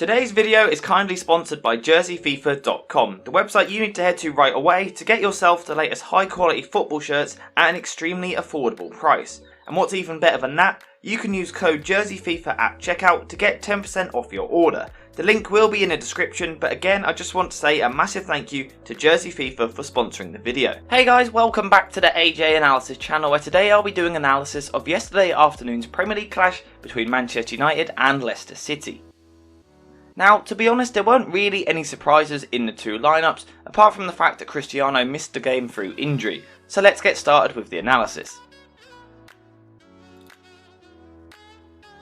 Today's video is kindly sponsored by jerseyfifa.com, the website you need to head to right away to get yourself the latest high quality football shirts at an extremely affordable price. And what's even better than that, you can use code JerseyFIFA at checkout to get 10% off your order. The link will be in the description, but again I just want to say a massive thank you to Jersey FIFA for sponsoring the video. Hey guys, welcome back to the AJ Analysis channel, where today I'll be doing analysis of yesterday afternoon's Premier League clash between Manchester United and Leicester City. Now, to be honest, there weren't really any surprises in the two lineups, apart from the fact that Cristiano missed the game through injury, so let's get started with the analysis.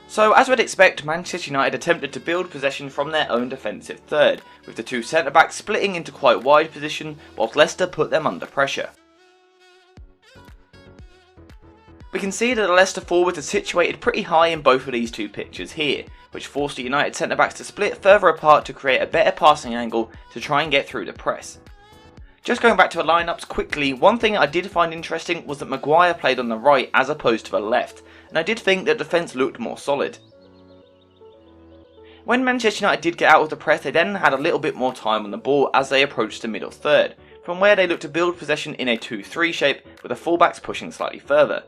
So, as we'd expect, Manchester United attempted to build possession from their own defensive third, with the two centre-backs splitting into quite wide position, whilst Leicester put them under pressure. We can see that the Leicester forwards are situated pretty high in both of these two pictures here, which forced the United centre-backs to split further apart to create a better passing angle to try and get through the press. Just going back to the lineups quickly, one thing I did find interesting was that Maguire played on the right as opposed to the left, and I did think that defence looked more solid. When Manchester United did get out of the press, they then had a little bit more time on the ball as they approached the middle third, from where they looked to build possession in a 2-3 shape with the fullbacks pushing slightly further.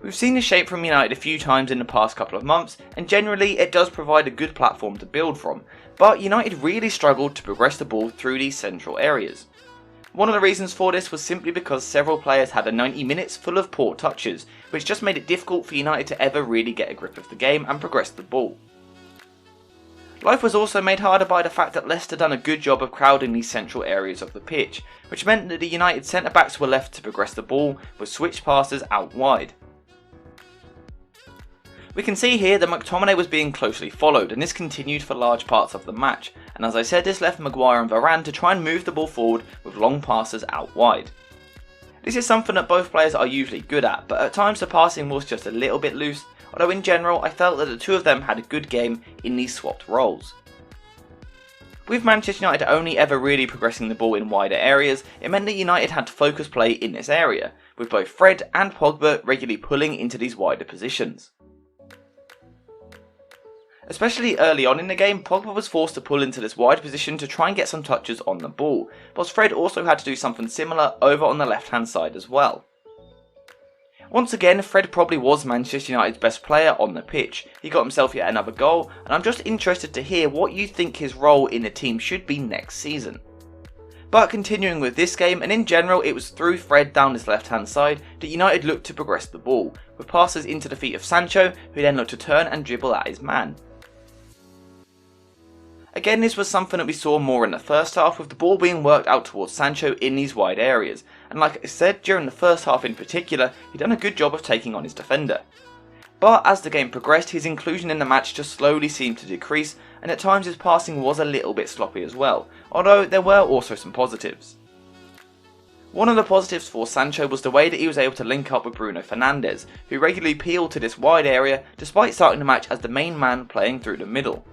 We've seen this shape from United a few times in the past couple of months, and generally it does provide a good platform to build from, but United really struggled to progress the ball through these central areas. One of the reasons for this was simply because several players had a 90 minutes full of poor touches, which just made it difficult for United to ever really get a grip of the game and progress the ball. Life was also made harder by the fact that Leicester done a good job of crowding these central areas of the pitch, which meant that the United centre-backs were left to progress the ball with switch passes out wide. We can see here that McTominay was being closely followed, and this continued for large parts of the match, and as I said, this left Maguire and Varane to try and move the ball forward with long passes out wide. This is something that both players are usually good at, but at times the passing was just a little bit loose, although in general I felt that the two of them had a good game in these swapped roles. With Manchester United only ever really progressing the ball in wider areas, it meant that United had to focus play in this area, with both Fred and Pogba regularly pulling into these wider positions. Especially early on in the game, Pogba was forced to pull into this wide position to try and get some touches on the ball, whilst Fred also had to do something similar over on the left hand side as well. Once again, Fred probably was Manchester United's best player on the pitch. He got himself yet another goal, and I'm just interested to hear what you think his role in the team should be next season. But continuing with this game, and in general it was through Fred down his left hand side that United looked to progress the ball, with passes into the feet of Sancho, who then looked to turn and dribble at his man. Again, this was something that we saw more in the first half, with the ball being worked out towards Sancho in these wide areas, and like I said, during the first half in particular, he'd done a good job of taking on his defender. But as the game progressed, his inclusion in the match just slowly seemed to decrease, and at times his passing was a little bit sloppy as well, although there were also some positives. One of the positives for Sancho was the way that he was able to link up with Bruno Fernandes, who regularly peeled to this wide area despite starting the match as the main man playing through the middle.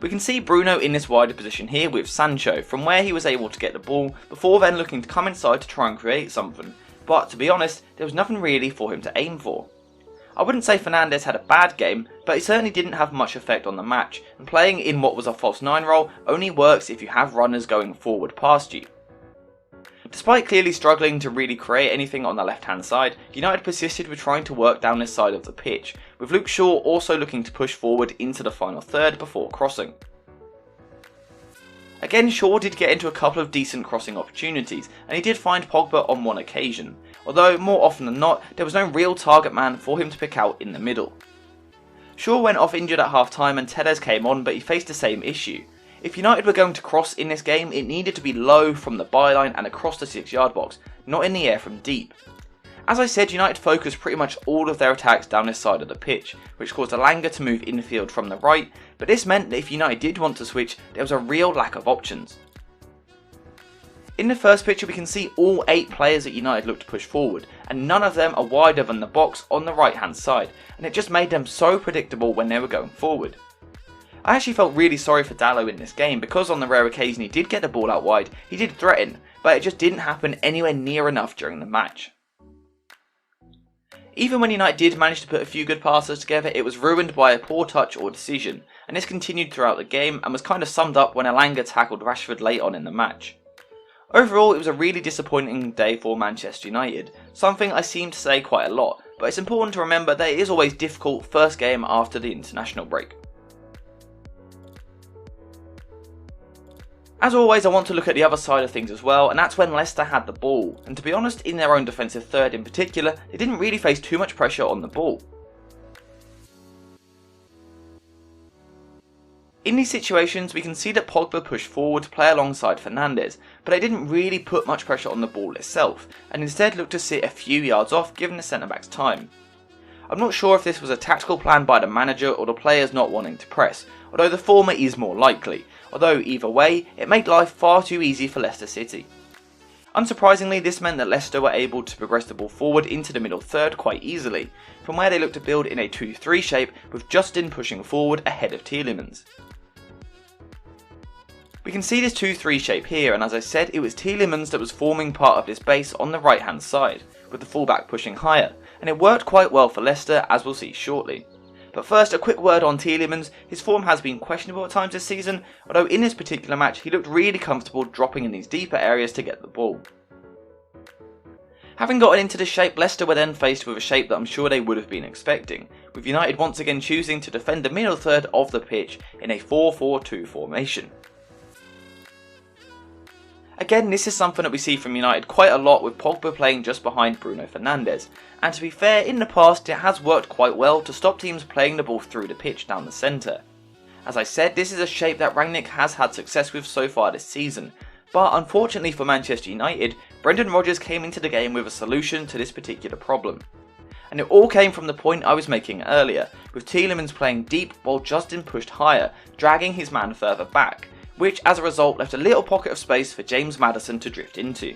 We can see Bruno in this wider position here with Sancho, from where he was able to get the ball before then looking to come inside to try and create something, but to be honest, there was nothing really for him to aim for. I wouldn't say Fernandes had a bad game, but he certainly didn't have much effect on the match, and playing in what was a false 9 role only works if you have runners going forward past you. Despite clearly struggling to really create anything on the left hand side, United persisted with trying to work down this side of the pitch, with Luke Shaw also looking to push forward into the final third before crossing. Again, Shaw did get into a couple of decent crossing opportunities, and he did find Pogba on one occasion, although more often than not there was no real target man for him to pick out in the middle. Shaw went off injured at half time and Telles came on, but he faced the same issue. If United were going to cross in this game, it needed to be low from the byline and across the 6-yard box, not in the air from deep. As I said, United focused pretty much all of their attacks down this side of the pitch, which caused Elanga to move infield from the right, but this meant that if United did want to switch, there was a real lack of options. In the first picture we can see all 8 players that United looked to push forward, and none of them are wider than the box on the right hand side, and it just made them so predictable when they were going forward. I actually felt really sorry for Dalot in this game, because on the rare occasion he did get the ball out wide, he did threaten, but it just didn't happen anywhere near enough during the match. Even when United did manage to put a few good passes together, it was ruined by a poor touch or decision, and this continued throughout the game and was kind of summed up when Ehrling tackled Rashford late on in the match. Overall, it was a really disappointing day for Manchester United, something I seem to say quite a lot, but it's important to remember that it is always difficult first game after the international break. As always, I want to look at the other side of things as well, and that's when Leicester had the ball, and to be honest, in their own defensive third in particular, they didn't really face too much pressure on the ball. In these situations, we can see that Pogba pushed forward to play alongside Fernandes, but they didn't really put much pressure on the ball itself, and instead looked to sit a few yards off, giving the centre-backs time. I'm not sure if this was a tactical plan by the manager or the players not wanting to press, although the former is more likely, although either way, it made life far too easy for Leicester City. Unsurprisingly, this meant that Leicester were able to progress the ball forward into the middle third quite easily, from where they looked to build in a 2-3 shape with Justin pushing forward ahead of Tielemans. We can see this 2-3 shape here, and as I said, it was Tielemans that was forming part of this base on the right hand side, with the fullback pushing higher, and it worked quite well for Leicester, as we'll see shortly. But first, a quick word on Tielemans. His form has been questionable at times this season, although in this particular match he looked really comfortable dropping in these deeper areas to get the ball. Having gotten into this shape, Leicester were then faced with a shape that I'm sure they would have been expecting, with United once again choosing to defend the middle third of the pitch in a 4-4-2 formation. Again, this is something that we see from United quite a lot, with Pogba playing just behind Bruno Fernandes, and to be fair, in the past it has worked quite well to stop teams playing the ball through the pitch down the centre. As I said, this is a shape that Rangnick has had success with so far this season, but unfortunately for Manchester United, Brendan Rodgers came into the game with a solution to this particular problem. And it all came from the point I was making earlier, with Tielemans playing deep while Justin pushed higher, dragging his man further back, which as a result left a little pocket of space for James Maddison to drift into.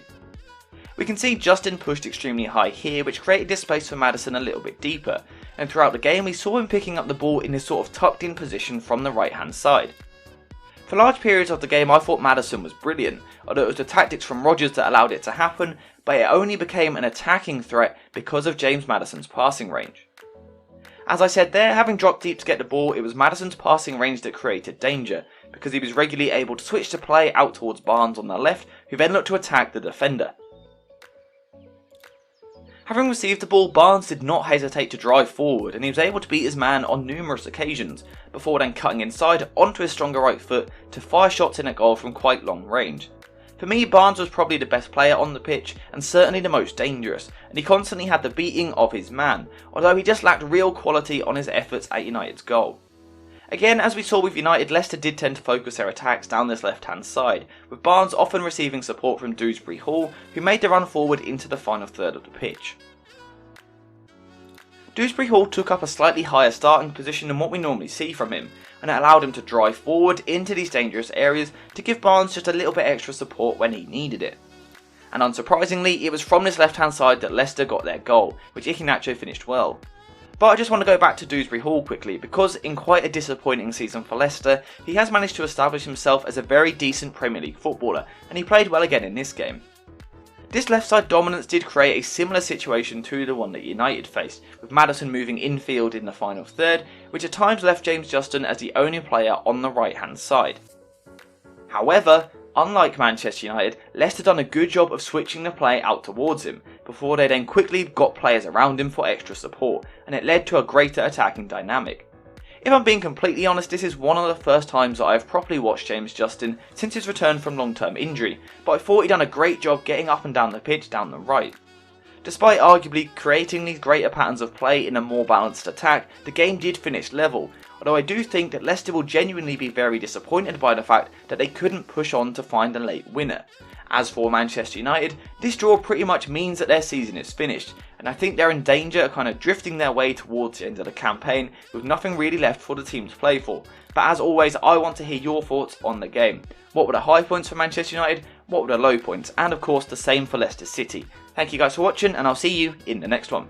We can see Justin pushed extremely high here, which created this space for Maddison a little bit deeper, and throughout the game we saw him picking up the ball in this sort of tucked in position from the right hand side. For large periods of the game I thought Maddison was brilliant, although it was the tactics from Rodgers that allowed it to happen, but it only became an attacking threat because of James Maddison's passing range. As I said there, having dropped deep to get the ball, it was Maddison's passing range that created danger, because he was regularly able to switch to play out towards Barnes on the left, who then looked to attack the defender. Having received the ball, Barnes did not hesitate to drive forward, and he was able to beat his man on numerous occasions, before then cutting inside onto his stronger right foot to fire shots in at goal from quite long range. For me, Barnes was probably the best player on the pitch, and certainly the most dangerous, and he constantly had the beating of his man, although he just lacked real quality on his efforts at United's goal. Again, as we saw with United, Leicester did tend to focus their attacks down this left hand side, with Barnes often receiving support from Dewsbury Hall, who made the run forward into the final third of the pitch. Dewsbury Hall took up a slightly higher starting position than what we normally see from him, and it allowed him to drive forward into these dangerous areas to give Barnes just a little bit extra support when he needed it. And unsurprisingly, it was from this left hand side that Leicester got their goal, which Iheanacho finished well. But I just want to go back to Dewsbury Hall quickly, because in quite a disappointing season for Leicester, he has managed to establish himself as a very decent Premier League footballer, and he played well again in this game. This left side dominance did create a similar situation to the one that United faced, with Maddison moving infield in the final third, which at times left James Justin as the only player on the right hand side. However, unlike Manchester United, Leicester done a good job of switching the play out towards him, before they then quickly got players around him for extra support, and it led to a greater attacking dynamic. If I'm being completely honest, this is one of the first times that I have properly watched James Justin since his return from long-term injury, but I thought he'd done a great job getting up and down the pitch down the right. Despite arguably creating these greater patterns of play in a more balanced attack, the game did finish level, although I do think that Leicester will genuinely be very disappointed by the fact that they couldn't push on to find a late winner. As for Manchester United, this draw pretty much means that their season is finished, and I think they're in danger of kind of drifting their way towards the end of the campaign with nothing really left for the team to play for. But as always, I want to hear your thoughts on the game. What were the high points for Manchester United? What were the low points? And of course the same for Leicester City. Thank you guys for watching, and I'll see you in the next one.